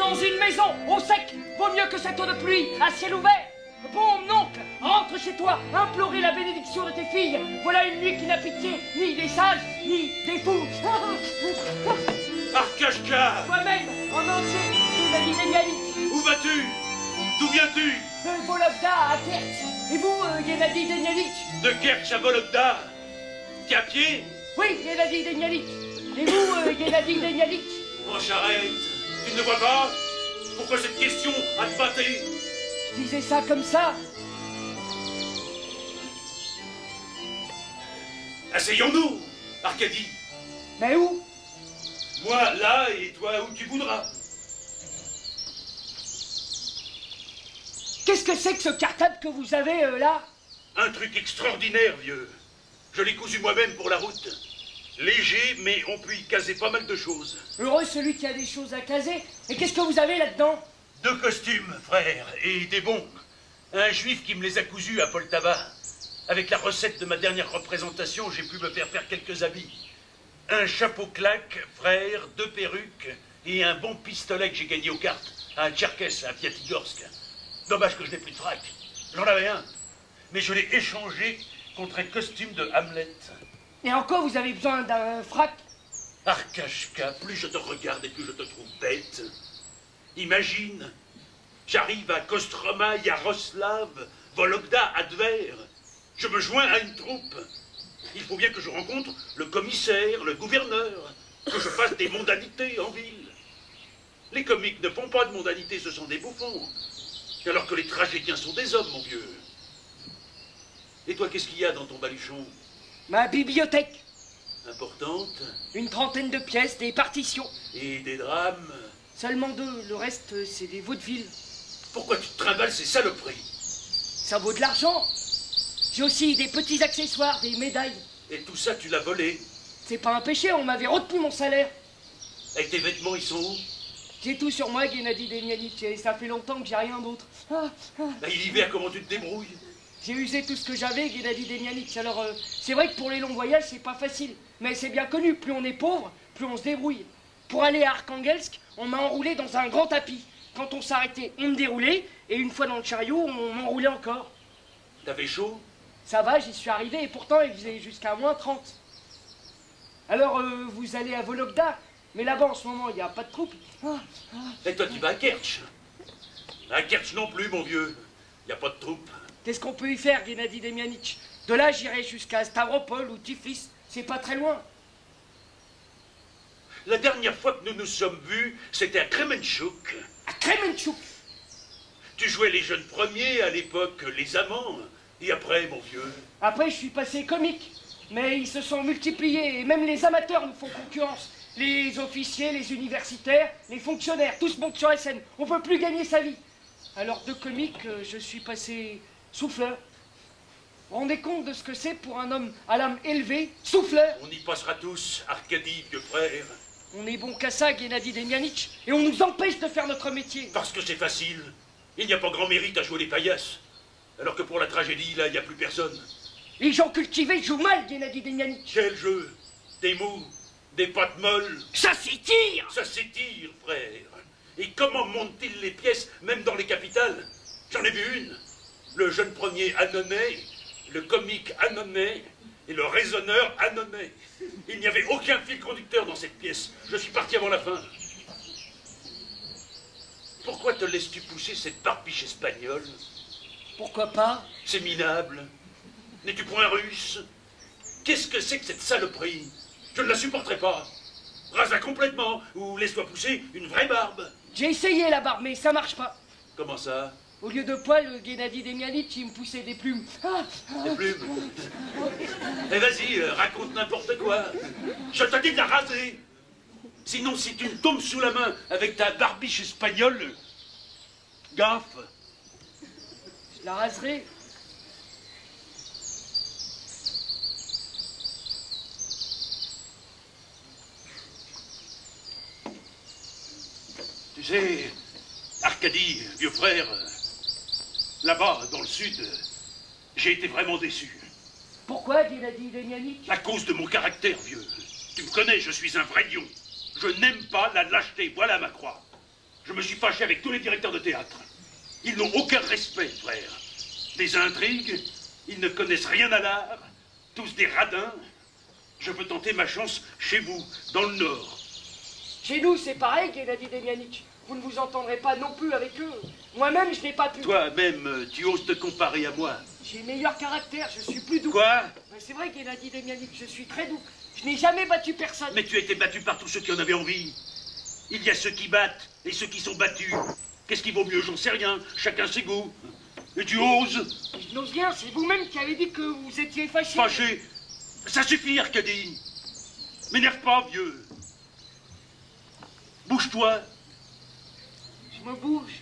dans une maison, au sec, vaut mieux que cette eau de pluie, à ciel ouvert. Bon, mon oncle, rentre chez toi, implorer la bénédiction de tes filles. Voilà une nuit qui n'a pitié ni des sages, ni des fous. Arkashka! Toi-même, en entier, Gennady Demyanitch. Où vas-tu? D'où viens-tu? De Vologda à Kertch. Et vous, Gennady Demyanitch? De Kertch à Vologda? T'es à pied? Oui, Gennady Demyanitch. Et vous, Gennady Demyanitch? En charrette. Tu ne vois pas? Pourquoi cette question à te battre? Je disais ça comme ça. Asseyons-nous, Arkady. Mais où? Moi là et toi où tu voudras. Qu'est-ce que c'est que ce cartable que vous avez là? Un truc extraordinaire, vieux. Je l'ai cousu moi-même pour la route. Léger, mais on peut y caser pas mal de choses. Heureux celui qui a des choses à caser. Et qu'est-ce que vous avez là-dedans? 2 costumes, frère, et des bons. Un juif qui me les a cousus à Poltava. Avec la recette de ma dernière représentation, j'ai pu me faire quelques habits. Un chapeau claque, frère, 2 perruques, et un bon pistolet que j'ai gagné aux cartes, à Tcherkess, à Piatigorsk. Dommage que je n'ai plus de frac. J'en avais un, mais je l'ai échangé contre un costume de Hamlet. Et encore, vous avez besoin d'un frac? Arkashka, plus je te regarde et plus je te trouve bête. Imagine, j'arrive à Kostroma, Yaroslav, Vologda, à Tver. Je me joins à une troupe. Il faut bien que je rencontre le commissaire, le gouverneur, que je fasse des mondanités en ville. Les comiques ne font pas de mondanités, ce sont des bouffons. Alors que les tragédiens sont des hommes, mon vieux. Et toi, qu'est-ce qu'il y a dans ton baluchon? Ma bibliothèque. Importante? Une trentaine de pièces, des partitions. Et des drames? Seulement 2, le reste, c'est des vaudevilles. Pourquoi tu te trimbales ces saloperies? Ça vaut de l'argent. J'ai aussi des petits accessoires, des médailles. Et tout ça, tu l'as volé? C'est pas un péché, on m'avait retenu mon salaire. Et tes vêtements, ils sont où? J'ai tout sur moi, Gennady Demyanitch, et ça fait longtemps que j'ai rien d'autre. L'hiver, comment tu te débrouilles? J'ai usé tout ce que j'avais, Gennady Demyanitch. Alors, c'est vrai que pour les longs voyages, c'est pas facile. Mais c'est bien connu, plus on est pauvre, plus on se débrouille. Pour aller à Arkhangelsk, on m'a enroulé dans un grand tapis. Quand on s'arrêtait, on me déroulait, et une fois dans le chariot, on m'enroulait encore. T'avais chaud? Ça va, j'y suis arrivé, et pourtant, il faisait jusqu'à -30. Alors, vous allez à Vologda, mais là-bas, en ce moment, il n'y a pas de troupe. Et toi, tu vas à Kertch? À Kertch non plus, mon vieux. Il n'y a pas de troupe. Qu'est-ce qu'on peut y faire, Gennady Demyanitch? De là, j'irai jusqu'à Stavropol ou Tiflis. C'est pas très loin. La dernière fois que nous nous sommes vus, c'était à Kremenchuk. À Kremenchuk? Tu jouais les jeunes premiers, à l'époque, les amants. Et après, mon vieux? Après, je suis passé comique. Mais ils se sont multipliés, et même les amateurs nous font concurrence. Les officiers, les universitaires, les fonctionnaires, tous montent sur la scène. On peut plus gagner sa vie. Alors, de comique, je suis passé souffleur. Vous vous rendez compte de ce que c'est pour un homme à l'âme élevée, souffleur? On y passera tous, Arkady, vieux frère. On est bon qu'à ça, Gennady Demyanitch, et on nous empêche de faire notre métier. Parce que c'est facile. Il n'y a pas grand mérite à jouer les paillasses. Alors que pour la tragédie, là, il n'y a plus personne. Les gens cultivés jouent mal, Gennady Demyanitch. Quel jeu? Des mous, des pattes molles. Ça s'étire! Ça s'étire, frère. Et comment montent-ils les pièces, même dans les capitales? J'en ai vu une. Le jeune premier Annonay, le comique Annonay et le raisonneur Annonay. Il n'y avait aucun fil conducteur dans cette pièce. Je suis parti avant la fin. Pourquoi te laisses-tu pousser cette barbiche espagnole? Pourquoi pas? C'est minable. N'es-tu point russe? Qu'est-ce que c'est que cette saloperie? Je ne la supporterai pas. Rase-la complètement, ou laisse-toi pousser une vraie barbe. J'ai essayé la barbe, mais ça marche pas. Comment ça? Au lieu de poils, Gennady Demyanitch, il me poussait des plumes. Des plumes? Eh vas-y, raconte n'importe quoi. Je te dis de la raser. Sinon, si tu me tombes sous la main avec ta barbiche espagnole, gaffe. Je la raserai. Tu sais, Arkady, vieux frère, là-bas, dans le sud, j'ai été vraiment déçu. Pourquoi, Gennady Demyanitch? À cause de mon caractère, vieux. Tu me connais, je suis un vrai lion. Je n'aime pas la lâcheté, voilà ma croix. Je me suis fâché avec tous les directeurs de théâtre. Ils n'ont aucun respect, frère. Des intrigues, ils ne connaissent rien à l'art, tous des radins. Je veux tenter ma chance chez vous, dans le Nord. Chez nous, c'est pareil, Gennady Demjanitch. Vous ne vous entendrez pas non plus avec eux. Moi-même, je n'ai pas pu... Toi-même, tu oses te comparer à moi. J'ai meilleur caractère, je suis plus doux. Quoi? C'est vrai, Gennady Demjanitch, je suis très doux. Je n'ai jamais battu personne. Mais tu as été battu par tous ceux qui en avaient envie. Il y a ceux qui battent et ceux qui sont battus. Qu'est-ce qui vaut mieux? J'en sais rien. Chacun ses goûts. Et tu oses? Je n'ose rien, c'est vous-même qui avez dit que vous étiez fâché. Fâché? Ça suffit, Arkady. M'énerve pas, vieux. Bouge-toi. Je me bouge.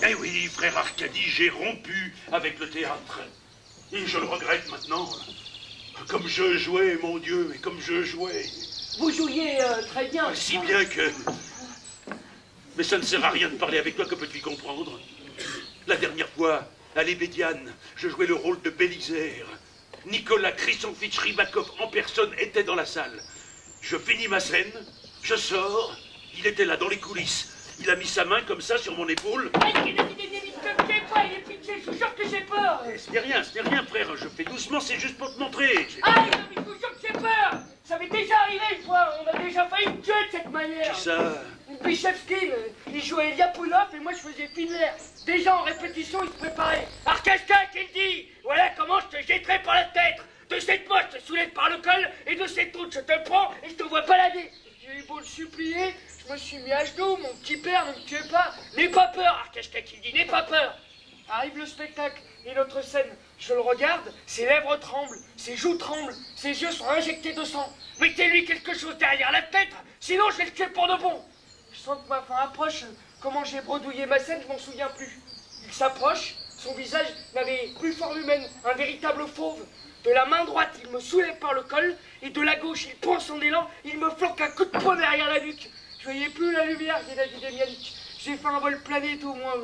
Eh oui, frère Arkady, j'ai rompu avec le théâtre. Et je le regrette maintenant. Comme je jouais, mon Dieu, et comme je jouais. Vous jouiez très bien. Si bien que... Mais ça ne sert à rien de parler avec toi, que peux-tu y comprendre? La dernière fois, à l'Ébédiane, je jouais le rôle de Bélisaire. Nicolas Krissovitch Rybakov en personne était dans la salle. Je finis ma scène, je sors, il était là dans les coulisses. Il a mis sa main comme ça sur mon épaule. Il est pitié, je vous jure que j'ai peur. Ce n'est rien, frère, je fais doucement, c'est juste pour te montrer. Ah, mais je vous jure que j'ai peur. Ça m'est déjà arrivé une fois, on a déjà failli me tuer de cette manière. Qui ça? Bichevski, il jouait Lyapunov et moi je faisais Fiedler. Déjà en répétition, il se préparait. Arkashka qui dit, voilà comment je te jetterai par la tête. De cette poche, je te soulève par le col, et de cette autre, je te prends et je te vois balader. J'ai eu beau le supplier, je me suis mis à genoux, mon petit père, ne me tuez pas. N'aie pas peur, Arkashka qui dit, n'aie pas peur. Arrive le spectacle et notre scène. Je le regarde, ses lèvres tremblent, ses joues tremblent, ses yeux sont injectés de sang. Mettez-lui quelque chose derrière la tête, sinon je vais le tuer pour de bon. Je sens que ma fin approche. Comment j'ai bredouillé ma scène, je m'en souviens plus. Il s'approche, son visage n'avait plus forme humaine, un véritable fauve. De la main droite, il me soulève par le col, et de la gauche, il prend son élan, il me flanque un coup de poing derrière la nuque. Je voyais plus la lumière, Gennady Demjanitch. J'ai fait un vol plané au moins